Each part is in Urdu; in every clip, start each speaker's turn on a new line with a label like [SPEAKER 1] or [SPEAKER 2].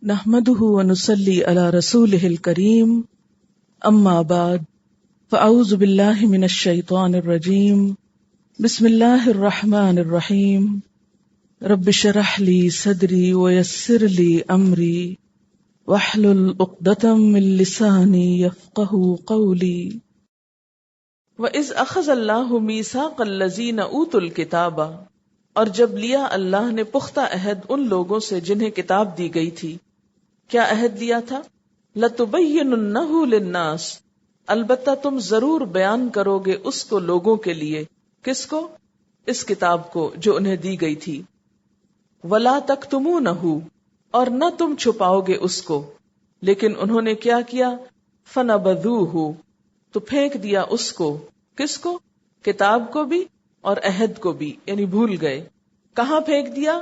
[SPEAKER 1] نحمده ونصلي على رسوله الكريم اما بعد فاعوذ بالله من الشيطان الرجيم بسم الله الرحمن الرحيم رب اشرح لي صدري ويسر لي امري واحلل عقدة من لساني يفقهوا قولي وَإِذْ أَخَذَ اللَّهُ مِيثَاقَ الَّذِينَ أُوتُوا الْكِتَابَ، اور جب لیا اللہ نے پختہ عہد ان لوگوں سے جنہیں کتاب دی گئی تھی۔ کیا عہد لیا تھا؟ لَتُبَيِّنُنَّهُ لِلنَّاسِ، البتہ تم ضرور بیان کرو گے اس کو لوگوں کے لیے۔ کس کو؟ اس کتاب کو جو انہیں دی گئی تھی۔ وَلَا تَكْتُمُونَهُ، اور نہ تم چھپاؤ گے اس کو۔ لیکن انہوں نے کیا کیا؟ فَنَبَذُوهُ، تو پھینک دیا اس کو۔ کس کو؟ کتاب کو بھی اور عہد کو بھی، یعنی بھول گئے۔ کہاں پھینک دیا؟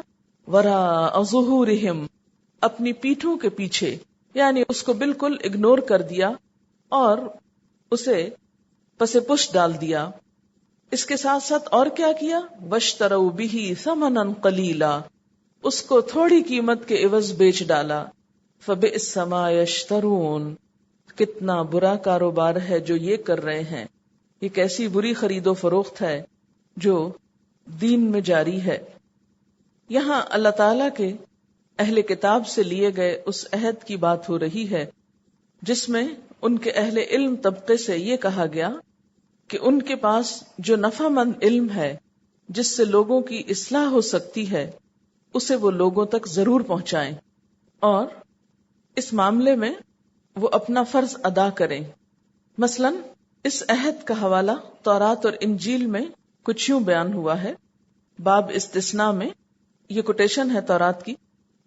[SPEAKER 1] وراء ظہورہم، اپنی پیٹھوں کے پیچھے، یعنی اس کو بالکل اگنور کر دیا اور اسے پس پشت ڈال دیا۔ اس کے ساتھ ساتھ اور کیا کیا؟ واشتروا بہ ثمنا قلیلا، اس کو تھوڑی قیمت کے عوض بیچ ڈالا۔ فبئس ما یشترون، کتنا برا کاروبار ہے جو یہ کر رہے ہیں۔ یہ کیسی بری خرید و فروخت ہے جو دین میں جاری ہے۔ یہاں اللہ تعالیٰ کے اہل کتاب سے لیے گئے اس عہد کی بات ہو رہی ہے جس میں ان کے اہل علم طبقے سے یہ کہا گیا کہ ان کے پاس جو نفع مند علم ہے جس سے لوگوں کی اصلاح ہو سکتی ہے اسے وہ لوگوں تک ضرور پہنچائیں، اور اس معاملے میں وہ اپنا فرض ادا کریں۔ مثلا اس عہد کا حوالہ تورات اور انجیل میں کچھ یوں بیان ہوا ہے، باب استثناء میں، یہ کوٹیشن ہے تورات کی۔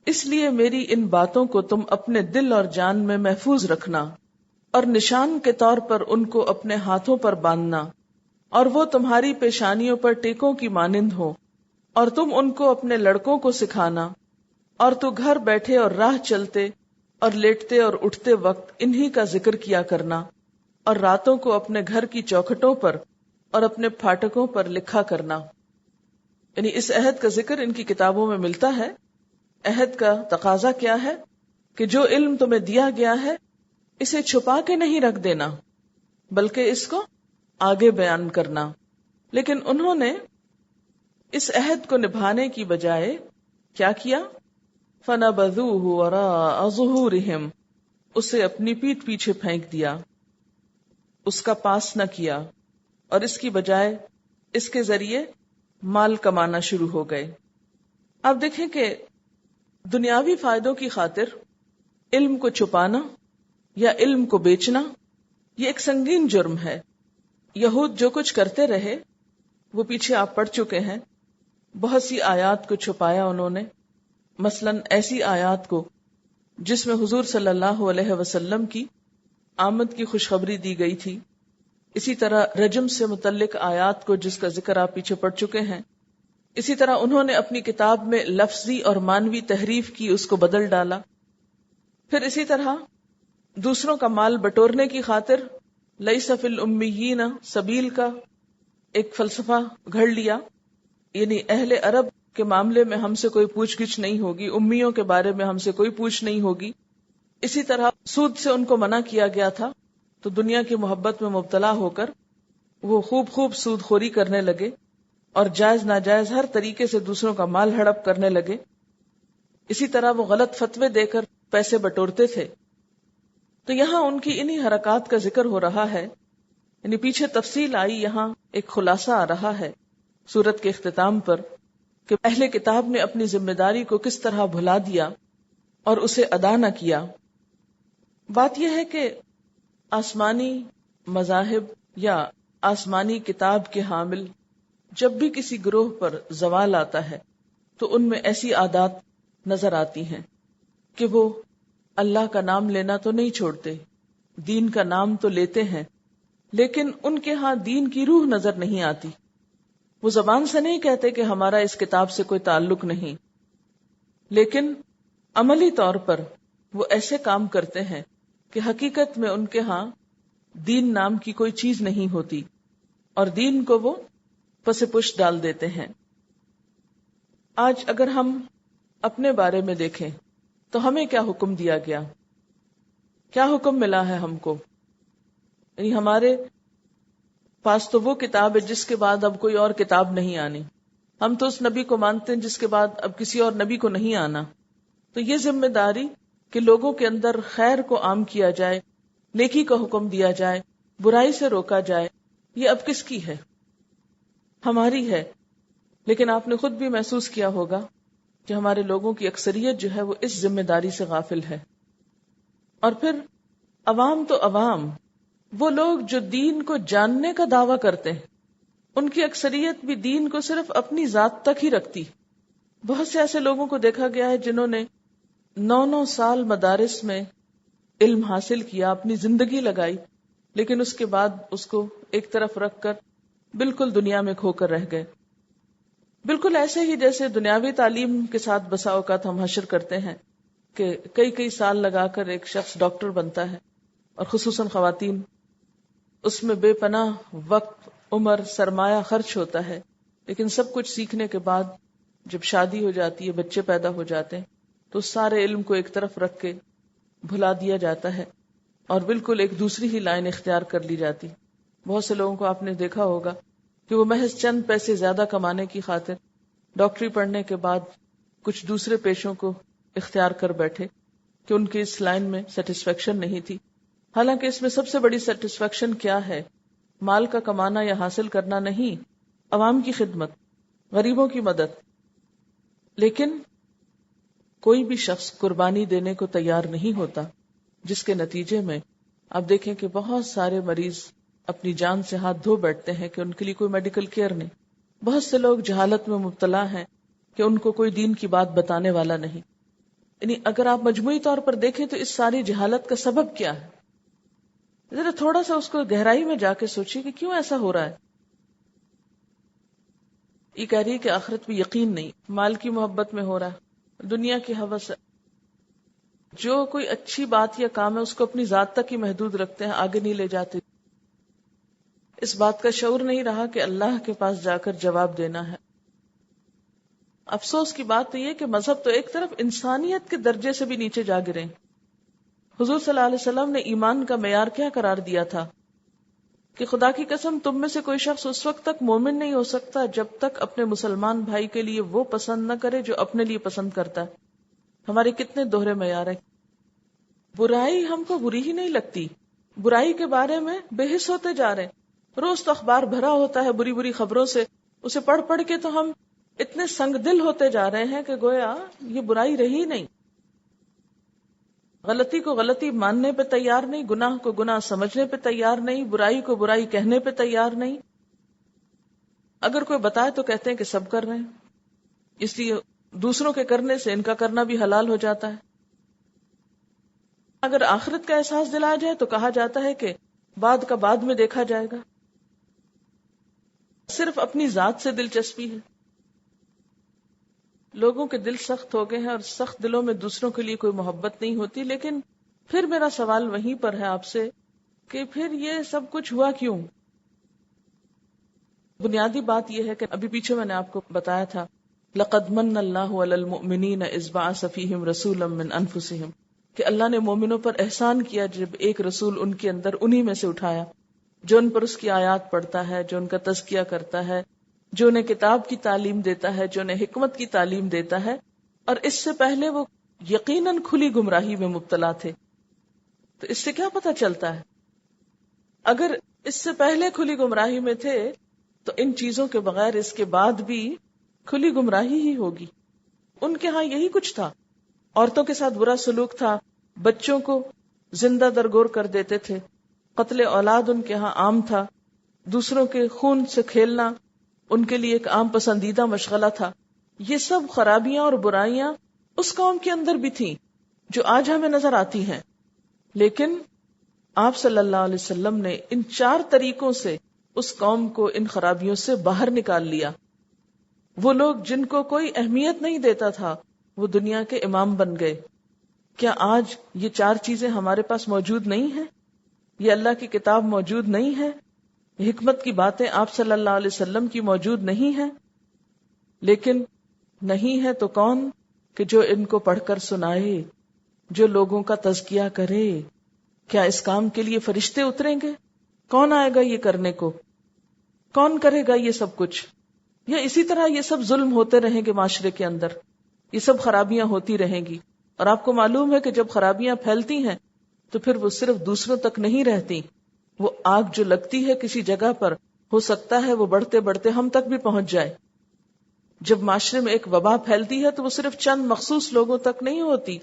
[SPEAKER 1] اس لیے میری ان باتوں کو تم اپنے دل اور جان میں محفوظ رکھنا، اور نشان کے طور پر ان کو اپنے ہاتھوں پر باندھنا، اور وہ تمہاری پیشانیوں پر ٹیکوں کی مانند ہو، اور تم ان کو اپنے لڑکوں کو سکھانا، اور تو گھر بیٹھے اور راہ چلتے اور لیٹتے اور اٹھتے وقت انہی کا ذکر کیا کرنا، اور راتوں کو اپنے گھر کی چوکھٹوں پر اور اپنے پھاٹکوں پر لکھا کرنا۔ یعنی اس عہد کا ذکر ان کی کتابوں میں ملتا ہے۔ عہد کا تقاضا کیا ہے کہ جو علم تمہیں دیا گیا ہے اسے چھپا کے نہیں رکھ دینا، بلکہ اس کو آگے بیان کرنا۔ لیکن انہوں نے اس عہد کو نبھانے کی بجائے کیا کیا؟ فَنَبَذُوهُ وَرَاءَ ظُهُورِهِمْ، اسے اپنی پیٹھ پیچھے پھینک دیا، اس کا پاس نہ کیا، اور اس کی بجائے اس کے ذریعے مال کمانا شروع ہو گئے۔ اب دیکھیں کہ دنیاوی فائدوں کی خاطر علم کو چھپانا یا علم کو بیچنا یہ ایک سنگین جرم ہے۔ یہود جو کچھ کرتے رہے وہ پیچھے آپ پڑھ چکے ہیں۔ بہت سی آیات کو چھپایا انہوں نے، مثلا ایسی آیات کو جس میں حضور صلی اللہ علیہ وسلم کی آمد کی خوشخبری دی گئی تھی، اسی طرح رجم سے متعلق آیات کو جس کا ذکر آپ پیچھے پڑھ چکے ہیں۔ اسی طرح انہوں نے اپنی کتاب میں لفظی اور مانوی تحریف کی، اس کو بدل ڈالا۔ پھر اسی طرح دوسروں کا مال بٹورنے کی خاطر لیس فی الامیین سبیل کا ایک فلسفہ گھڑ لیا، یعنی اہل عرب کے معاملے میں ہم سے کوئی پوچھ گچھ نہیں ہوگی، امیوں کے بارے میں ہم سے کوئی پوچھ نہیں ہوگی۔ اسی طرح سود سے ان کو منع کیا گیا تھا، تو دنیا کی محبت میں مبتلا ہو کر وہ خوب سود خوری کرنے لگے اور جائز ناجائز ہر طریقے سے دوسروں کا مال ہڑپ کرنے لگے۔ اسی طرح وہ غلط فتوے دے کر پیسے بٹورتے تھے۔ تو یہاں ان کی انہی حرکات کا ذکر ہو رہا ہے، یعنی پیچھے تفصیل آئی، یہاں ایک خلاصہ آ رہا ہے سورت کے اختتام پر کہ اہل کتاب نے اپنی ذمہ داری کو کس طرح بھلا دیا اور اسے ادا نہ کیا۔ بات یہ ہے کہ آسمانی مذاہب یا آسمانی کتاب کے حامل جب بھی کسی گروہ پر زوال آتا ہے تو ان میں ایسی عادات نظر آتی ہیں کہ وہ اللہ کا نام لینا تو نہیں چھوڑتے، دین کا نام تو لیتے ہیں، لیکن ان کے ہاں دین کی روح نظر نہیں آتی۔ وہ زبان سے نہیں کہتے کہ ہمارا اس کتاب سے کوئی تعلق نہیں، لیکن عملی طور پر وہ ایسے کام کرتے ہیں کہ حقیقت میں ان کے ہاں دین نام کی کوئی چیز نہیں ہوتی، اور دین کو وہ پس پشت ڈال دیتے ہیں۔ آج اگر ہم اپنے بارے میں دیکھیں تو ہمیں کیا حکم دیا گیا، کیا حکم ملا ہے ہم کو؟ یعنی ہمارے پاس تو وہ کتاب ہے جس کے بعد اب کوئی اور کتاب نہیں آنی، ہم تو اس نبی کو مانتے ہیں جس کے بعد اب کسی اور نبی کو نہیں آنا. تو یہ ذمہ داری کہ لوگوں کے اندر خیر کو عام کیا جائے، نیکی کا حکم دیا جائے، برائی سے روکا جائے، یہ اب کس کی ہے؟ ہماری ہے. لیکن آپ نے خود بھی محسوس کیا ہوگا کہ ہمارے لوگوں کی اکثریت جو ہے وہ اس ذمہ داری سے غافل ہے. اور پھر عوام تو عوام، وہ لوگ جو دین کو جاننے کا دعویٰ کرتے ہیں، ان کی اکثریت بھی دین کو صرف اپنی ذات تک ہی رکھتی. بہت سے ایسے لوگوں کو دیکھا گیا ہے جنہوں نے 9 سال مدارس میں علم حاصل کیا، اپنی زندگی لگائی، لیکن اس کے بعد اس کو ایک طرف رکھ کر بالکل دنیا میں کھو کر رہ گئے. بالکل ایسے ہی جیسے دنیاوی تعلیم کے ساتھ بسا اوقات ہم حشر کرتے ہیں کہ کئی سال لگا کر ایک شخص ڈاکٹر بنتا ہے، اور خصوصاً خواتین، اس میں بے پناہ وقت، عمر، سرمایہ خرچ ہوتا ہے، لیکن سب کچھ سیکھنے کے بعد جب شادی ہو جاتی ہے، بچے پیدا ہو جاتے ہیں، تو سارے علم کو ایک طرف رکھ کے بھلا دیا جاتا ہے اور بالکل ایک دوسری ہی لائن اختیار کر لی جاتی. بہت سے لوگوں کو آپ نے دیکھا ہوگا کہ وہ محض چند پیسے زیادہ کمانے کی خاطر ڈاکٹری پڑھنے کے بعد کچھ دوسرے پیشوں کو اختیار کر بیٹھے کہ ان کی اس لائن میں سیٹسفیکشن نہیں تھی. حالانکہ اس میں سب سے بڑی سیٹسفیکشن کیا ہے؟ مال کا کمانا یا حاصل کرنا نہیں، عوام کی خدمت، غریبوں کی مدد. لیکن کوئی بھی شخص قربانی دینے کو تیار نہیں ہوتا، جس کے نتیجے میں آپ دیکھیں کہ بہت سارے مریض اپنی جان سے ہاتھ دھو بیٹھتے ہیں کہ ان کے لیے کوئی میڈیکل کیئر نہیں. بہت سے لوگ جہالت میں مبتلا ہیں کہ ان کو کوئی دین کی بات بتانے والا نہیں. یعنی اگر آپ مجموعی طور پر دیکھیں تو اس ساری جہالت کا سبب کیا ہے؟ ذرا تھوڑا سا اس کو گہرائی میں جا کے سوچیے کہ کیوں ایسا ہو رہا ہے. یہ کہہ رہی ہے کہ آخرت میں یقین نہیں، مال کی محبت میں ہو رہا ہے، دنیا کی ہوس. جو کوئی اچھی بات یا کام ہے اس کو اپنی ذات تک ہی محدود رکھتے ہیں، آگے نہیں لے جاتے. اس بات کا شعور نہیں رہا کہ اللہ کے پاس جا کر جواب دینا ہے. افسوس کی بات تو یہ کہ مذہب تو ایک طرف انسانیت کے درجے سے بھی نیچے جا گرے. حضور صلی اللہ علیہ وسلم نے ایمان کا معیار کیا قرار دیا تھا کہ خدا کی قسم تم میں سے کوئی شخص اس وقت تک مومن نہیں ہو سکتا جب تک اپنے مسلمان بھائی کے لیے وہ پسند نہ کرے جو اپنے لیے پسند کرتا ہے. ہمارے کتنے دوہرے معیار ہیں. برائی ہم کو بری ہی نہیں لگتی، برائی کے بارے میں بے حس ہوتے جا رہے ہیں. روز تو اخبار بھرا ہوتا ہے بری بری خبروں سے، اسے پڑھ پڑھ کے تو ہم اتنے سنگ دل ہوتے جا رہے ہیں کہ گویا یہ برائی رہی نہیں. غلطی کو غلطی ماننے پہ تیار نہیں، گناہ کو گناہ سمجھنے پہ تیار نہیں، برائی کو برائی کہنے پہ تیار نہیں. اگر کوئی بتائے تو کہتے ہیں کہ سب کر رہے ہیں، اس لیے دوسروں کے کرنے سے ان کا کرنا بھی حلال ہو جاتا ہے. اگر آخرت کا احساس دلایا جائے تو کہا جاتا ہے کہ بعد کا بعد میں دیکھا جائے گا. صرف اپنی ذات سے دلچسپی ہے. لوگوں کے دل سخت ہو گئے ہیں اور سخت دلوں میں دوسروں کے لیے کوئی محبت نہیں ہوتی. لیکن پھر میرا سوال وہیں پر ہے آپ سے کہ پھر یہ سب کچھ ہوا کیوں؟ بنیادی بات یہ ہے کہ ابھی پیچھے میں نے آپ کو بتایا تھا لَقَدْ مَنَّ اللَّهُ عَلَى الْمُؤْمِنِينَ إِذْ بَعَثَ فِيهِمْ رَسُولًا مِّنْ أَنفُسِهِمْ کہ اللہ نے مومنوں پر احسان کیا جب ایک رسول ان کے اندر انہی میں سے اٹھایا جو ان پر اس کی آیات پڑھتا ہے، جو ان کا تزکیہ کرتا ہے، جو انہیں کتاب کی تعلیم دیتا ہے، جو انہیں حکمت کی تعلیم دیتا ہے. اور اس سے پہلے وہ یقیناً کھلی گمراہی میں مبتلا تھے. تو اس سے کیا پتہ چلتا ہے؟ اگر اس سے پہلے کھلی گمراہی میں تھے تو ان چیزوں کے بغیر اس کے بعد بھی کھلی گمراہی ہی ہوگی. ان کے ہاں یہی کچھ تھا. عورتوں کے ساتھ برا سلوک تھا، بچوں کو زندہ درگور کر دیتے تھے، قتل اولاد ان کے ہاں عام تھا، دوسروں کے خون سے کھیلنا ان کے لیے ایک عام پسندیدہ مشغلہ تھا. یہ سب خرابیاں اور برائیاں اس قوم کے اندر بھی تھیں جو آج ہمیں نظر آتی ہیں. لیکن آپ صلی اللہ علیہ وسلم نے ان 4 طریقوں سے اس قوم کو ان خرابیوں سے باہر نکال لیا. وہ لوگ جن کو کوئی اہمیت نہیں دیتا تھا وہ دنیا کے امام بن گئے. کیا آج یہ 4 چیزیں ہمارے پاس موجود نہیں ہیں؟ یہ اللہ کی کتاب موجود نہیں ہے؟ حکمت کی باتیں آپ صلی اللہ علیہ وسلم کی موجود نہیں ہیں؟ لیکن نہیں ہے تو کون کہ جو ان کو پڑھ کر سنائے جو لوگوں کا تزکیہ کرے. کیا اس کام کے لیے فرشتے اتریں گے؟ کون آئے گا یہ کرنے کو؟ کون کرے گا یہ سب کچھ؟ یا اسی طرح یہ سب ظلم ہوتے رہیں گے معاشرے کے اندر، یہ سب خرابیاں ہوتی رہیں گی. اور آپ کو معلوم ہے کہ جب خرابیاں پھیلتی ہیں تو پھر وہ صرف دوسروں تک نہیں رہتی، وہ آگ جو لگتی ہے کسی جگہ پر، ہو سکتا ہے وہ بڑھتے بڑھتے ہم تک بھی پہنچ جائے. جب معاشرے میں ایک وبا پھیلتی ہے تو وہ صرف چند مخصوص لوگوں تک نہیں ہوتی.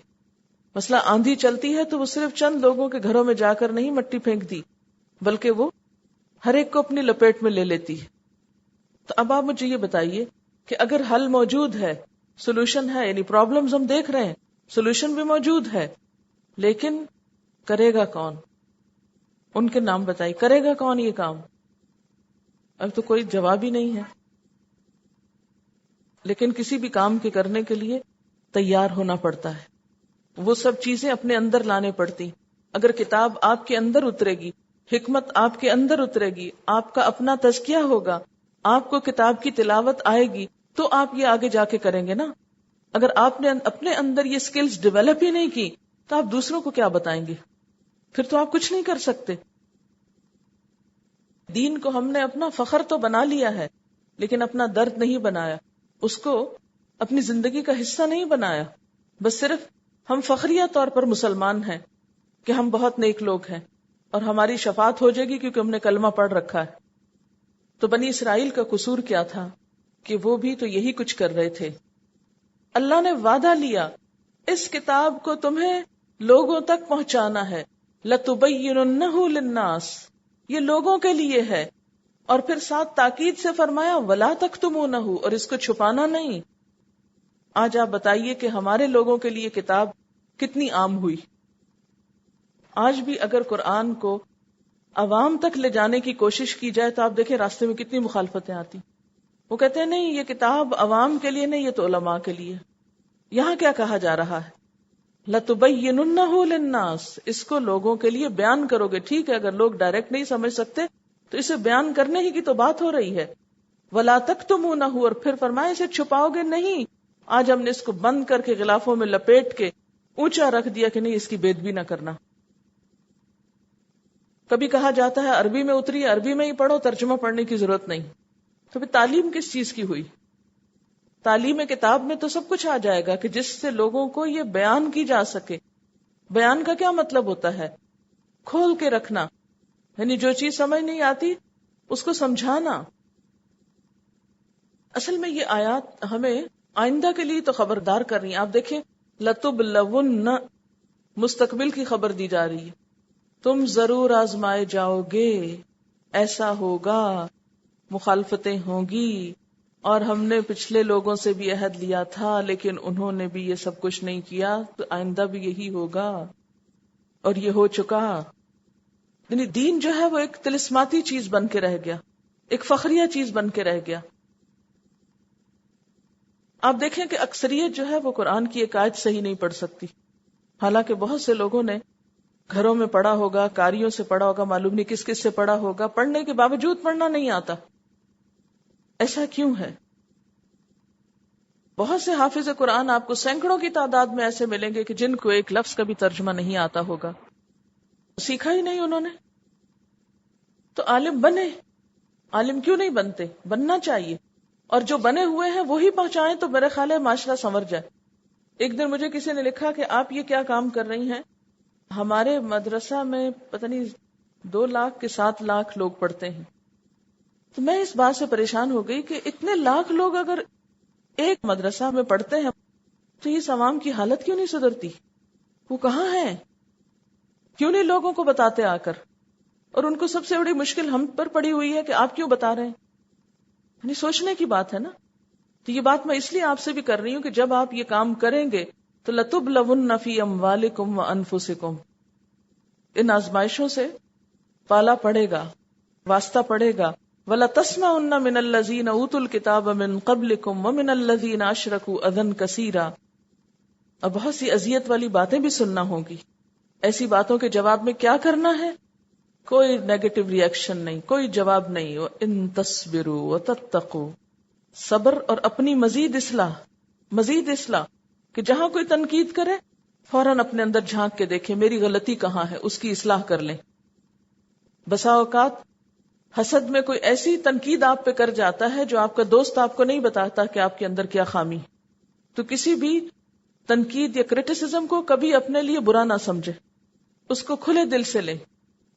[SPEAKER 1] مثلا آندھی چلتی ہے تو وہ صرف چند لوگوں کے گھروں میں جا کر نہیں مٹی پھینکتی، بلکہ وہ ہر ایک کو اپنی لپیٹ میں لے لیتی ہے. تو اب آپ مجھے یہ بتائیے کہ اگر حل موجود ہے، سولوشن ہے، یعنی پرابلمز ہم دیکھ رہے ہیں، سولوشن بھی موجود ہے، لیکن کرے گا کون؟ ان کے نام بتائیے، کرے گا کون یہ کام؟ اب تو کوئی جواب ہی نہیں ہے. لیکن کسی بھی کام کے کرنے کے لیے تیار ہونا پڑتا ہے، وہ سب چیزیں اپنے اندر لانے پڑتی. اگر کتاب آپ کے اندر اترے گی، حکمت آپ کے اندر اترے گی، آپ کا اپنا تزکیہ ہوگا، آپ کو کتاب کی تلاوت آئے گی، تو آپ یہ آگے جا کے کریں گے نا. اگر آپ نے اپنے اندر یہ سکلز ڈیولپ ہی نہیں کی تو آپ دوسروں کو کیا بتائیں گے؟ پھر تو آپ کچھ نہیں کر سکتے. دین کو ہم نے اپنا فخر تو بنا لیا ہے، لیکن اپنا درد نہیں بنایا، اس کو اپنی زندگی کا حصہ نہیں بنایا. بس صرف ہم فخریہ طور پر مسلمان ہیں کہ ہم بہت نیک لوگ ہیں اور ہماری شفاعت ہو جائے گی کیونکہ ہم نے کلمہ پڑھ رکھا ہے. تو بنی اسرائیل کا قصور کیا تھا کہ وہ بھی تو یہی کچھ کر رہے تھے. اللہ نے وعدہ لیا اس کتاب کو تمہیں لوگوں تک پہنچانا ہے، لَتُبَيِّنُنَّهُ لِلنَّاسِ، یہ لوگوں کے لیے ہے. اور پھر ساتھ تاکید سے فرمایا وَلَا تَكْتُمُونَهُ، اور اس کو چھپانا نہیں. آج آپ بتائیے کہ ہمارے لوگوں کے لیے کتاب کتنی عام ہوئی. آج بھی اگر قرآن کو عوام تک لے جانے کی کوشش کی جائے تو آپ دیکھیں راستے میں کتنی مخالفتیں آتی. وہ کہتے ہیں نہیں یہ کتاب عوام کے لیے نہیں، یہ تو علماء کے لیے. یہاں کیا کہا جا رہا ہے؟ لَتُبَيِّنُنَّهُ لِلنَّاسِ، اس کو لوگوں کے لیے بیان کرو گے. ٹھیک ہے، اگر لوگ ڈائریکٹ نہیں سمجھ سکتے تو اسے بیان کرنے ہی کی تو بات ہو رہی ہے. وَلَا تَكْتُمُونَهُ، اور پھر فرمائے اسے چھپاؤ گے نہیں. آج ہم نے اس کو بند کر کے غلافوں میں لپیٹ کے اونچا رکھ دیا کہ نہیں اس کی بے ادبی نہ کرنا. کبھی کہا جاتا ہے عربی میں اتری، عربی میں ہی پڑھو، ترجمہ پڑھنے کی ضرورت نہیں. تو پھر تعلیم کس چیز کی ہوئی؟ تعلیم کتاب میں تو سب کچھ آ جائے گا کہ جس سے لوگوں کو یہ بیان کی جا سکے. بیان کا کیا مطلب ہوتا ہے؟ کھول کے رکھنا، یعنی جو چیز سمجھ نہیں آتی اس کو سمجھانا. اصل میں یہ آیات ہمیں آئندہ کے لیے تو خبردار کر رہی ہیں. آپ دیکھیں لَتُبْلَوُنَّ، مستقبل کی خبر دی جا رہی ہے. تم ضرور آزمائے جاؤ گے، ایسا ہوگا، مخالفتیں ہوں گی، اور ہم نے پچھلے لوگوں سے بھی عہد لیا تھا لیکن انہوں نے بھی یہ سب کچھ نہیں کیا، تو آئندہ بھی یہی ہوگا اور یہ ہو چکا. یعنی دین جو ہے وہ ایک طلسماتی چیز بن کے رہ گیا، ایک فخریہ چیز بن کے رہ گیا. آپ دیکھیں کہ اکثریت جو ہے وہ قرآن کی ایک آیت صحیح نہیں پڑھ سکتی، حالانکہ بہت سے لوگوں نے گھروں میں پڑھا ہوگا، قاریوں سے پڑھا ہوگا، معلوم نہیں کس کس سے پڑھا ہوگا، پڑھنے کے باوجود پڑھنا نہیں آتا. ایسا کیوں ہے؟ بہت سے حافظ قرآن آپ کو سینکڑوں کی تعداد میں ایسے ملیں گے کہ جن کو ایک لفظ کا بھی ترجمہ نہیں آتا ہوگا، سیکھا ہی نہیں انہوں نے. تو عالم بنے، عالم کیوں نہیں بنتے؟ بننا چاہیے، اور جو بنے ہوئے ہیں وہی پہنچائیں تو میرے خیال ہے معاشرہ سنور جائے. ایک دن مجھے کسی نے لکھا کہ آپ یہ کیا کام کر رہی ہیں؟ ہمارے مدرسہ میں پتہ نہیں 2 لاکھ کے 7 لاکھ لوگ پڑھتے ہیں. تو میں اس بات سے پریشان ہو گئی کہ اتنے لاکھ لوگ اگر ایک مدرسہ میں پڑھتے ہیں تو اس عوام کی حالت کیوں نہیں سدھرتی؟ وہ کہاں ہیں؟ کیوں نہیں لوگوں کو بتاتے آ کر؟ اور ان کو سب سے بڑی مشکل ہم پر پڑی ہوئی ہے کہ آپ کیوں بتا رہے ہیں. یعنی سوچنے کی بات ہے نا. تو یہ بات میں اس لیے آپ سے بھی کر رہی ہوں کہ جب آپ یہ کام کریں گے تو لَتُبْلَوُنَّ فِي أَمْوَالِكُمْ وَأَنفُسِكُمْ، ان آزمائشوں سے پالا پڑے گا، واسطہ پڑے گا. وَلَتَسْمَعُنَّ مِنَ الَّذِينَ أُوتُوا الْكِتَابَ مِنْ قَبْلِكُمْ وَمِنَ الَّذِينَ أَشْرَكُوا أَذًى كَثِيرًا، اور بہت سی اذیت والی باتیں بھی سننا ہوگی. ایسی باتوں کے جواب میں کیا کرنا ہے؟ کوئی نیگیٹو ریئیکشن نہیں، کوئی جواب نہیں. وَإِن تَصْبِرُوا وَتَتَّقُوا، صبر اور اپنی مزید اصلاح کہ جہاں کوئی تنقید کرے فوراً اپنے اندر جھانک کے دیکھیں میری غلطی کہاں ہے، اس کی اصلاح کر لیں. بسا اوقات حسد میں کوئی ایسی تنقید آپ پہ کر جاتا ہے جو آپ کا دوست آپ کو نہیں بتاتا کہ آپ کے اندر کیا خامی. تو کسی بھی تنقید یا کرٹیسزم کو کبھی اپنے لیے برا نہ سمجھے، اس کو کھلے دل سے لیں،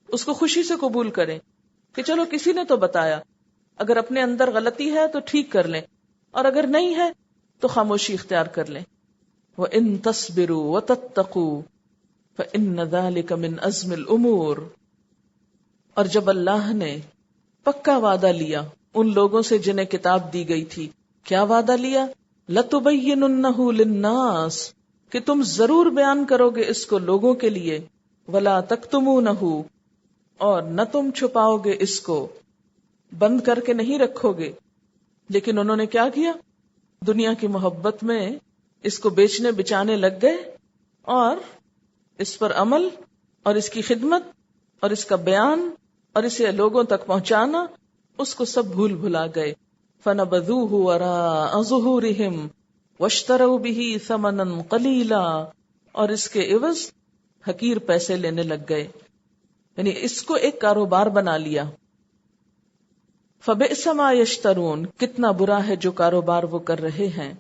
[SPEAKER 1] اس کو خوشی سے قبول کریں کہ چلو کسی نے تو بتایا، اگر اپنے اندر غلطی ہے تو ٹھیک کر لیں، اور اگر نہیں ہے تو خاموشی اختیار کر لیں. وَإِن تَصْبِرُوا وَتَتَّقُوا فَإِنَّ ذَلِكَ مِنْ عَزْمِ الْأُمُورِ. اور جب اللہ نے پکا وعدہ لیا ان لوگوں سے جنہیں کتاب دی گئی تھی، کیا وعدہ لیا؟ لَتُبَيِّنُنَّهُ لِلنَّاسِ، کہ تم ضرور بیان کرو گے اس کو لوگوں کے لیے، وَلَا تَكْتُمُونَهُ، اور نہ تم چھپاؤ گے اس کو، بند کر کے نہیں رکھو گے. لیکن انہوں نے کیا کیا؟ دنیا کی محبت میں اس کو بیچنے بچانے لگ گئے، اور اس پر عمل اور اس کی خدمت اور اس کا بیان اور اسے لوگوں تک پہنچانا، اس کو سب بھول بھلا گئے. فَنَبَذُوهُ وَرَاءَ ظُهُورِهِمْ وَاشْتَرَوْا بِهِ ثَمَنًا قَلِيلًا، اور اس کے عوض حقیر پیسے لینے لگ گئے، یعنی اس کو ایک کاروبار بنا لیا. فَبِئْسَ مَا يَشْتَرُونَ، کتنا برا ہے جو کاروبار وہ کر رہے ہیں.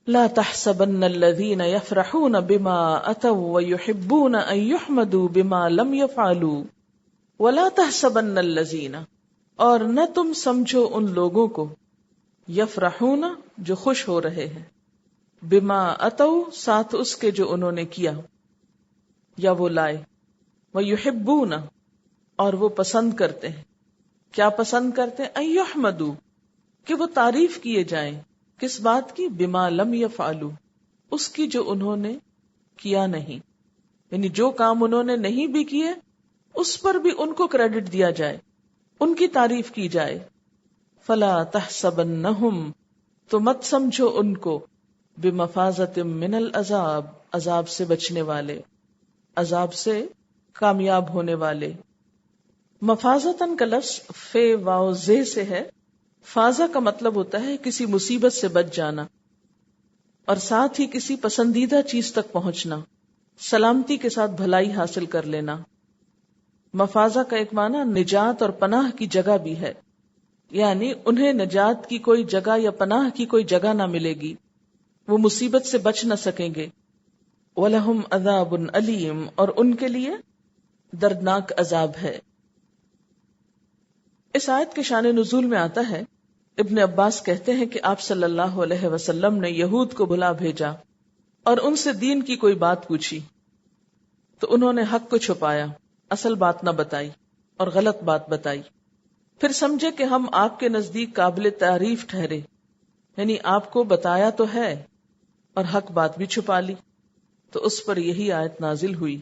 [SPEAKER 1] لا تحسبن الذين يفرحون بما أتوا ويحبون أن يحمدوا بما لم يفعلوا ولا تحسبن الذين، اور نہ تم سمجھو ان لوگوں کو، یفرحون جو خوش ہو رہے ہیں، بما اتوا ساتھ اس کے جو انہوں نے کیا یا وہ لائے، ویحبون اور وہ پسند کرتے ہیں. کیا پسند کرتے ہیں؟ ان یحمدوا، کہ وہ تعریف کیے جائیں. کس بات کی؟ بما لم یفعلوا، اس کی جو انہوں نے کیا نہیں، یعنی جو کام انہوں نے نہیں بھی کیے اس پر بھی ان کو کریڈٹ دیا جائے، ان کی تعریف کی جائے. فلا تحسبنہم، تو مت سمجھو ان کو، بمفازۃ من العذاب، عذاب سے بچنے والے، عذاب سے کامیاب ہونے والے. مفازتن کا لفظ فے واو زے سے ہے. فازہ کا مطلب ہوتا ہے کسی مصیبت سے بچ جانا اور ساتھ ہی کسی پسندیدہ چیز تک پہنچنا، سلامتی کے ساتھ بھلائی حاصل کر لینا. مفازہ کا ایک معنی نجات اور پناہ کی جگہ بھی ہے، یعنی انہیں نجات کی کوئی جگہ یا پناہ کی کوئی جگہ نہ ملے گی، وہ مصیبت سے بچ نہ سکیں گے. وَلَهُمْ عَذَابٌ أَلِيمٌ، اور ان کے لیے دردناک عذاب ہے. اس آیت کے شان نزول میں آتا ہے، ابن عباس کہتے ہیں کہ آپ صلی اللہ علیہ وسلم نے یہود کو بلا بھیجا اور ان سے دین کی کوئی بات پوچھی تو انہوں نے حق کو چھپایا، اصل بات نہ بتائی اور غلط بات بتائی. پھر سمجھے کہ ہم آپ کے نزدیک قابل تعریف ٹھہرے، یعنی آپ کو بتایا تو ہے اور حق بات بھی چھپا لی. تو اس پر یہی آیت نازل ہوئی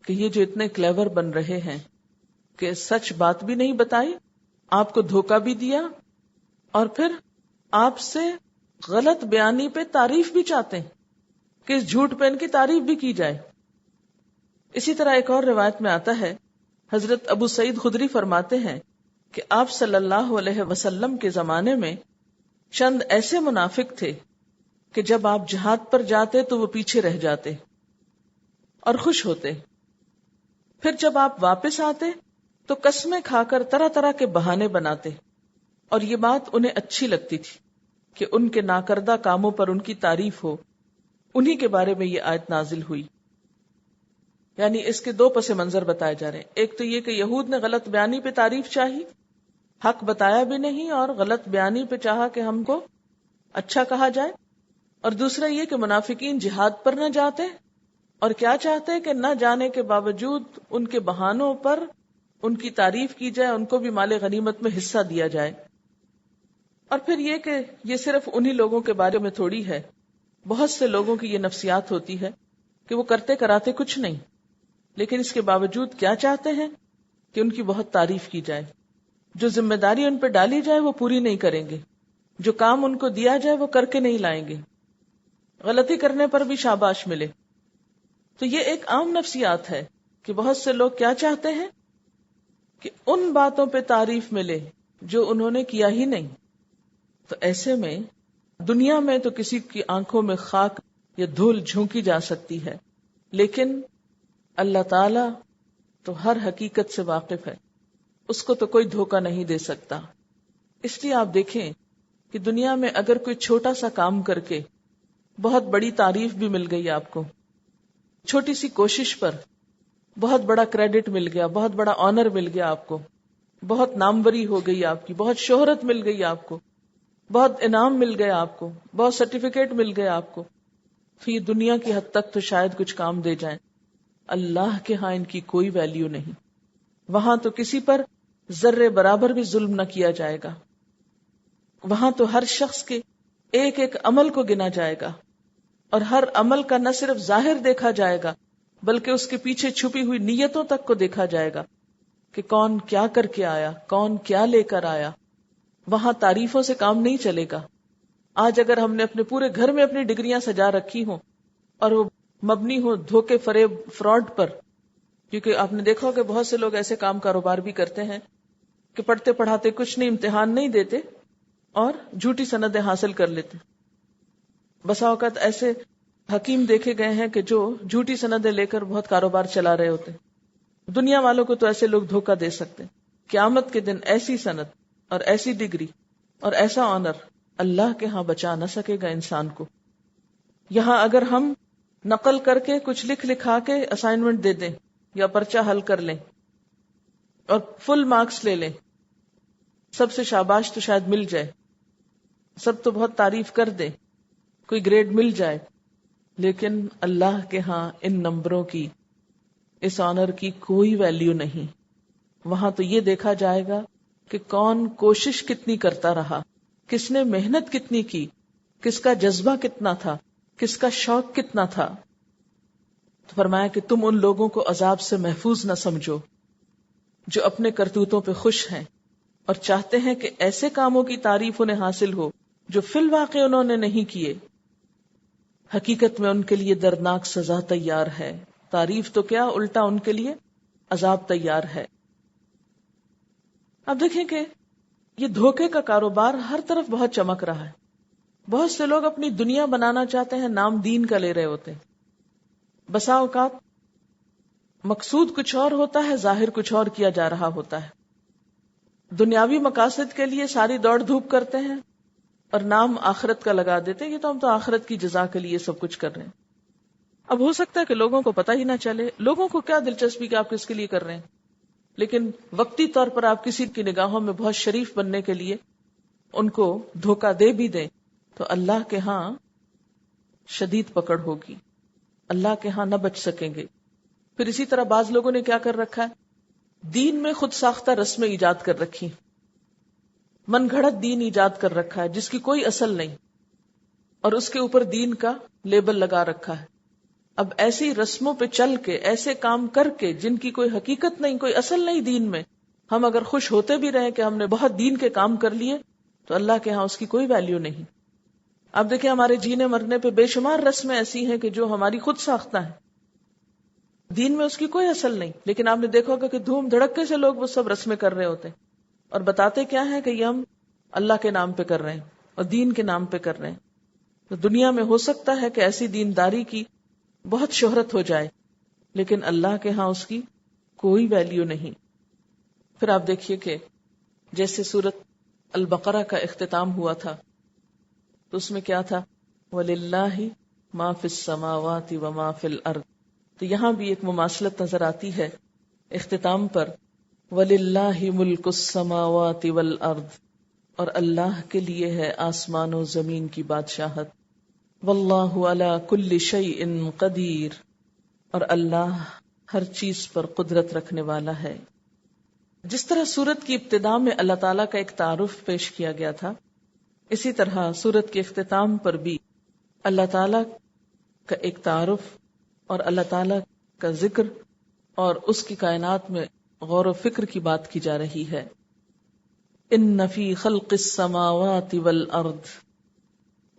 [SPEAKER 1] کہ یہ جو اتنے کلیور بن رہے ہیں کہ سچ بات بھی نہیں بتائی، آپ کو دھوکہ بھی دیا، اور پھر آپ سے غلط بیانی پہ تعریف بھی چاہتے ہیں کہ اس جھوٹ پہ ان کی تعریف بھی کی جائے. اسی طرح ایک اور روایت میں آتا ہے، حضرت ابو سعید خدری فرماتے ہیں کہ آپ صلی اللہ علیہ وسلم کے زمانے میں چند ایسے منافق تھے کہ جب آپ جہاد پر جاتے تو وہ پیچھے رہ جاتے اور خوش ہوتے، پھر جب آپ واپس آتے تو قسمیں کھا کر طرح طرح کے بہانے بناتے، اور یہ بات انہیں اچھی لگتی تھی کہ ان کے ناکردہ کاموں پر ان کی تعریف ہو. انہی کے بارے میں یہ آیت نازل ہوئی. یعنی اس کے دو پس منظر بتائے جا رہے ہیں. ایک تو یہ کہ یہود نے غلط بیانی پہ تعریف چاہی، حق بتایا بھی نہیں اور غلط بیانی پہ چاہا کہ ہم کو اچھا کہا جائے، اور دوسرا یہ کہ منافقین جہاد پر نہ جاتے اور کیا چاہتے کہ نہ جانے کے باوجود ان کے بہانوں پر ان کی تعریف کی جائے، ان کو بھی مال غنیمت میں حصہ دیا جائے. اور پھر یہ کہ یہ صرف انہی لوگوں کے بارے میں تھوڑی ہے، بہت سے لوگوں کی یہ نفسیات ہوتی ہے کہ وہ کرتے کراتے کچھ نہیں، لیکن اس کے باوجود کیا چاہتے ہیں کہ ان کی بہت تعریف کی جائے، جو ذمہ داری ان پہ ڈالی جائے وہ پوری نہیں کریں گے، جو کام ان کو دیا جائے وہ کر کے نہیں لائیں گے، غلطی کرنے پر بھی شاباش ملے. تو یہ ایک عام نفسیات ہے کہ بہت سے لوگ کیا چاہتے ہیں کہ ان باتوں پہ تعریف ملے جو انہوں نے کیا ہی نہیں. تو ایسے میں دنیا میں تو کسی کی آنکھوں میں خاک یا دھول جھونکی جا سکتی ہے، لیکن اللہ تعالی تو ہر حقیقت سے واقف ہے، اس کو تو کوئی دھوکہ نہیں دے سکتا۔ اس لیے آپ دیکھیں کہ دنیا میں اگر کوئی چھوٹا سا کام کر کے بہت بڑی تعریف بھی مل گئی آپ کو، چھوٹی سی کوشش پر بہت بڑا کریڈٹ مل گیا، بہت بڑا آنر مل گیا آپ کو، بہت ناموری ہو گئی آپ کی، بہت شہرت مل گئی آپ کو، بہت انعام مل گیا آپ کو، بہت سرٹیفکیٹ مل گیا آپ کو، تو یہ دنیا کی حد تک تو شاید کچھ کام دے جائیں، اللہ کے ہاں ان کی کوئی ویلیو نہیں۔ وہاں تو کسی پر ذرے برابر بھی ظلم نہ کیا جائے گا، وہاں تو ہر شخص کے ایک ایک عمل کو گنا جائے گا، اور ہر عمل کا نہ صرف ظاہر دیکھا جائے گا بلکہ اس کے پیچھے چھپی ہوئی نیتوں تک کو دیکھا جائے گا کہ کون کیا کر کے آیا، کون کیا لے کر آیا۔ وہاں تعریفوں سے کام نہیں چلے گا۔ آج اگر ہم نے اپنے پورے گھر میں اپنی ڈگریاں سجا رکھی ہوں اور وہ مبنی ہو دھوکے، فریب، فراڈ پر، کیونکہ آپ نے دیکھا کہ بہت سے لوگ ایسے کام کاروبار بھی کرتے ہیں کہ پڑھتے پڑھاتے کچھ نہیں، امتحان نہیں دیتے اور جھوٹی سندیں حاصل کر لیتے۔ بسا اوقات ایسے حکیم دیکھے گئے ہیں کہ جو جھوٹی سندیں لے کر بہت کاروبار چلا رہے ہوتے۔ دنیا والوں کو تو ایسے لوگ دھوکہ دے سکتے، قیامت کے دن ایسی سند اور ایسی ڈگری اور ایسا آنر اللہ کے ہاں بچا نہ سکے گا انسان کو۔ یہاں اگر ہم نقل کر کے کچھ لکھ لکھا کے اسائنمنٹ دے دیں یا پرچہ حل کر لیں اور فل مارکس لے لیں، سب سے شاباش تو شاید مل جائے، سب تو بہت تعریف کر دیں، کوئی گریڈ مل جائے، لیکن اللہ کے ہاں ان نمبروں کی، اس آنر کی کوئی ویلیو نہیں۔ وہاں تو یہ دیکھا جائے گا کہ کون کوشش کتنی کرتا رہا، کس نے محنت کتنی کی، کس کا جذبہ کتنا تھا، کس کا شوق کتنا تھا۔ تو فرمایا کہ تم ان لوگوں کو عذاب سے محفوظ نہ سمجھو جو اپنے کرتوتوں پہ خوش ہیں اور چاہتے ہیں کہ ایسے کاموں کی تعریف انہیں حاصل ہو جو فی الواقع انہوں نے نہیں کیے۔ حقیقت میں ان کے لیے دردناک سزا تیار ہے، تعریف تو کیا الٹا ان کے لیے عذاب تیار ہے۔ اب دیکھیں کہ یہ دھوکے کا کاروبار ہر طرف بہت چمک رہا ہے۔ بہت سے لوگ اپنی دنیا بنانا چاہتے ہیں، نام دین کا لے رہے ہوتے ہیں۔ بسا اوقات مقصود کچھ اور ہوتا ہے، ظاہر کچھ اور کیا جا رہا ہوتا ہے۔ دنیاوی مقاصد کے لیے ساری دوڑ دھوپ کرتے ہیں اور نام آخرت کا لگا دیتے ہیں، یہ تو ہم تو آخرت کی جزا کے لیے سب کچھ کر رہے ہیں۔ اب ہو سکتا ہے کہ لوگوں کو پتہ ہی نہ چلے، لوگوں کو کیا دلچسپی کہ آپ کس کے لیے کر رہے ہیں، لیکن وقتی طور پر آپ کسی کی نگاہوں میں بہت شریف بننے کے لیے ان کو دھوکہ دے بھی دیں تو اللہ کے ہاں شدید پکڑ ہوگی، اللہ کے ہاں نہ بچ سکیں گے۔ پھر اسی طرح بعض لوگوں نے کیا کر رکھا ہے، دین میں خود ساختہ رسمیں ایجاد کر رکھی، من گھڑت دین ایجاد کر رکھا ہے جس کی کوئی اصل نہیں، اور اس کے اوپر دین کا لیبل لگا رکھا ہے۔ اب ایسی رسموں پہ چل کے، ایسے کام کر کے جن کی کوئی حقیقت نہیں، کوئی اصل نہیں دین میں، ہم اگر خوش ہوتے بھی رہے کہ ہم نے بہت دین کے کام کر لیے تو اللہ کے ہاں اس کی کوئی ویلیو نہیں۔ اب دیکھیں ہمارے جینے مرنے پہ بے شمار رسمیں ایسی ہیں کہ جو ہماری خود ساختہ ہیں، دین میں اس کی کوئی اصل نہیں، لیکن آپ نے دیکھا ہوگا کہ دھوم دھڑکے سے لوگ وہ سب رسمیں کر رہے ہوتے ہیں اور بتاتے کیا ہے کہ یہ ہم اللہ کے نام پہ کر رہے ہیں اور دین کے نام پہ کر رہے ہیں۔ تو دنیا میں ہو سکتا ہے کہ ایسی دینداری کی بہت شہرت ہو جائے، لیکن اللہ کے ہاں اس کی کوئی ویلیو نہیں۔ پھر آپ دیکھیے کہ جیسے سورۃ البقرہ کا اختتام ہوا تھا تو اس میں کیا تھا، وَلِلَّهِ مَا فِي السَّمَاوَاتِ وَمَا فِي الْأَرْضِ، تو یہاں بھی ایک مماثلت نظر آتی ہے اختتام پر، وَلِلَّهِ مُلْكُ السَّمَاوَاتِ وَالْأَرْضِ، اور اللہ کے لیے ہے آسمان و زمین کی بادشاہت، واللہ علی کل شیء قدیر، اور اللہ ہر چیز پر قدرت رکھنے والا ہے۔ جس طرح سورت کی ابتدا میں اللہ تعالیٰ کا ایک تعارف پیش کیا گیا تھا، اسی طرح سورت کے اختتام پر بھی اللہ تعالیٰ کا ایک تعارف اور اللہ تعالیٰ کا ذکر اور اس کی کائنات میں غور و فکر کی بات کی جا رہی ہے۔ ان فی خلق السماوات والارض،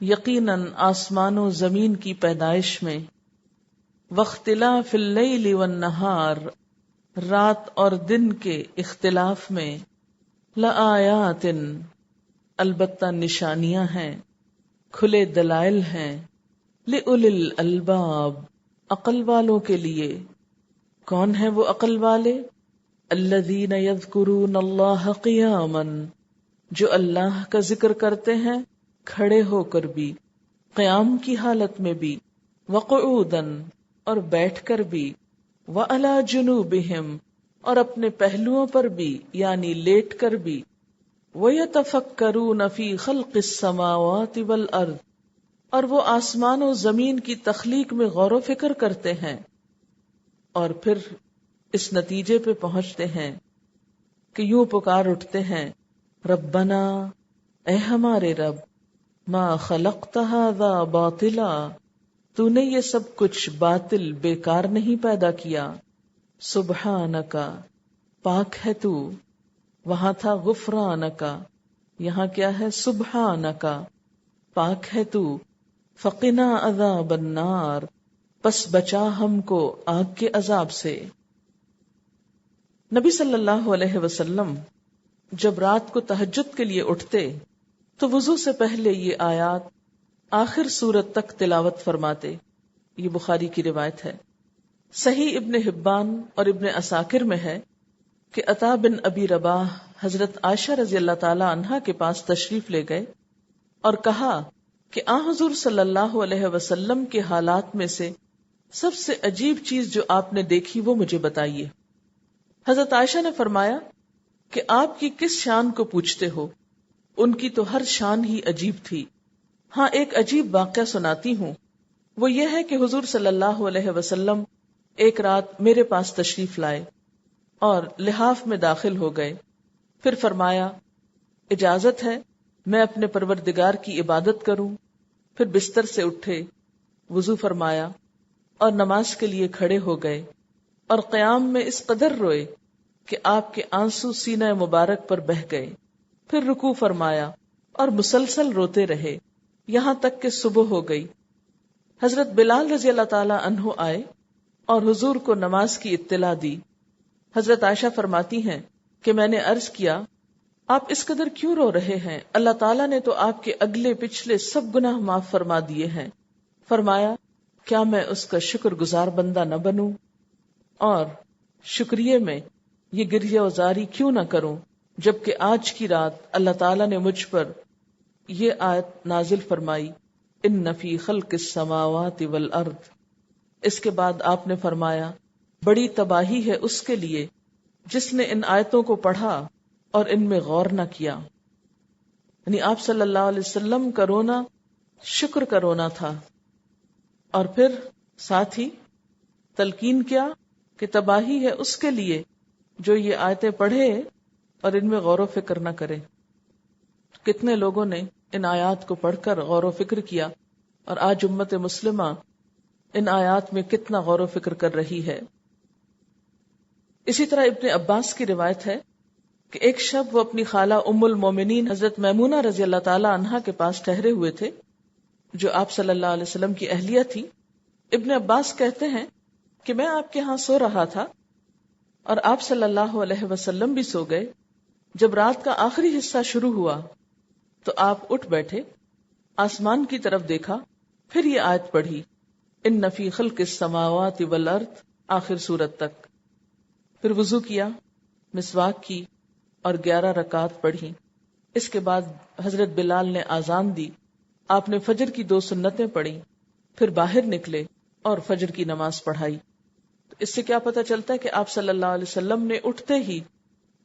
[SPEAKER 1] یقیناً آسمان و زمین کی پیدائش میں، واختلاف اللیل والنہار، رات اور دن کے اختلاف میں، لآیات، البتہ نشانیاں ہیں، کھلے دلائل ہیں، لِأُولِي الْأَلْبَابِ، عقل والوں کے لیے. کون ہیں وہ عقل والے؟ الَّذِينَ يَذْكُرُونَ اللَّهَ قِيَامًا، جو اللہ کا ذکر کرتے ہیں کھڑے ہو کر بھی، قیام کی حالت میں بھی، وَقُعُودًا، اور بیٹھ کر بھی، وَعَلَى جُنُوبِهِمْ، اور اپنے پہلوؤں پر بھی یعنی لیٹ کر بھی، وَيَتَفَكَّرُونَ فِي خَلْقِ السَّمَاوَاتِ وَالْأَرْضِ، اور وہ آسمان و زمین کی تخلیق میں غور و فکر کرتے ہیں، اور پھر اس نتیجے پہ پہنچتے ہیں کہ یوں پکار اٹھتے ہیں، ربنا، اے ہمارے رب، ما خلقت ھذا باطلا، تو نے یہ سب کچھ باطل بیکار نہیں پیدا کیا، سبحانک، پاک ہے تو، وہاں تھا غفرانک، یہاں کیا ہے سبحانک، پاک ہے تو، فقنا عذاب النار، پس بچا ہم کو آگ کے عذاب سے. نبی صلی اللہ علیہ وسلم جب رات کو تہجد کے لیے اٹھتے تو وضو سے پہلے یہ آیات آخر سورت تک تلاوت فرماتے. یہ بخاری کی روایت ہے. صحیح ابن حبان اور ابن عساکر میں ہے کہ عطا بن ابی رباح حضرت عائشہ رضی اللہ تعالی عنہا کے پاس تشریف لے گئے اور کہا کہ آن حضور صلی اللہ علیہ وسلم کے حالات میں سے سب سے عجیب چیز جو آپ نے دیکھی وہ مجھے بتائیے. حضرت عائشہ نے فرمایا کہ آپ کی کس شان کو پوچھتے ہو، ان کی تو ہر شان ہی عجیب تھی. ہاں ایک عجیب واقعہ سناتی ہوں. وہ یہ ہے کہ حضور صلی اللہ علیہ وسلم ایک رات میرے پاس تشریف لائے اور لحاف میں داخل ہو گئے. پھر فرمایا اجازت ہے میں اپنے پروردگار کی عبادت کروں. پھر بستر سے اٹھے، وضو فرمایا اور نماز کے لیے کھڑے ہو گئے اور قیام میں اس قدر روئے کہ آپ کے آنسو سینہ مبارک پر بہہ گئے. پھر رکوع فرمایا اور مسلسل روتے رہے یہاں تک کہ صبح ہو گئی. حضرت بلال رضی اللہ تعالی عنہ آئے اور حضور کو نماز کی اطلاع دی. حضرت عائشہ فرماتی ہیں کہ میں نے عرض کیا آپ اس قدر کیوں رو رہے ہیں؟ اللہ تعالیٰ نے تو آپ کے اگلے پچھلے سب گناہ معاف فرما دیے ہیں. فرمایا کیا میں اس کا شکر گزار بندہ نہ بنوں اور شکریہ میں یہ گریہ وزاری کیوں نہ کروں جبکہ آج کی رات اللہ تعالیٰ نے مجھ پر یہ آیت نازل فرمائی ان فی خلق السماوات والارض. اس کے بعد آپ نے فرمایا بڑی تباہی ہے اس کے لیے جس نے ان آیتوں کو پڑھا اور ان میں غور نہ کیا. یعنی آپ صلی اللہ علیہ وسلم کا رونا شکر کا رونا تھا. اور پھر ساتھ ہی تلقین کیا کہ تباہی ہے اس کے لیے جو یہ آیتیں پڑھے اور ان میں غور و فکر نہ کرے. کتنے لوگوں نے ان آیات کو پڑھ کر غور و فکر کیا اور آج امت مسلمہ ان آیات میں کتنا غور و فکر کر رہی ہے. اسی طرح ابن عباس کی روایت ہے کہ ایک شب وہ اپنی خالہ ام المومنین حضرت میمونہ رضی اللہ تعالی عنہا کے پاس ٹھہرے ہوئے تھے جو آپ صلی اللہ علیہ وسلم کی اہلیہ تھی. ابن عباس کہتے ہیں کہ میں آپ کے ہاں سو رہا تھا اور آپ صلی اللہ علیہ وسلم بھی سو گئے. جب رات کا آخری حصہ شروع ہوا تو آپ اٹھ بیٹھے، آسمان کی طرف دیکھا، پھر یہ آیت پڑھی ان فی خلق السماوات والارض آخر سورت تک. پھر وضو کیا، مسواک کی اور 11 رکعات پڑھی. اس کے بعد حضرت بلال نے اذان دی، آپ نے فجر کی 2 سنتیں پڑھی، پھر باہر نکلے اور فجر کی نماز پڑھائی. تو اس سے کیا پتہ چلتا ہے کہ آپ صلی اللہ علیہ وسلم نے اٹھتے ہی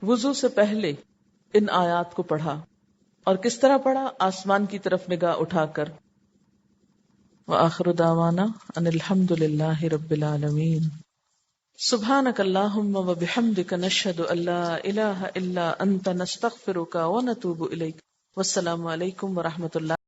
[SPEAKER 1] وضو سے پہلے ان آیات کو پڑھا. اور کس طرح پڑھا؟ آسمان کی طرف نگاہ اٹھا کر. وآخر دعوانا ان الحمد للہ رب العالمین. سبحانک اللہم وبحمدک نشہد ان لا الہ الا انت نستغفرک ونتوب الیک. والسلام علیکم ورحمۃ اللہ.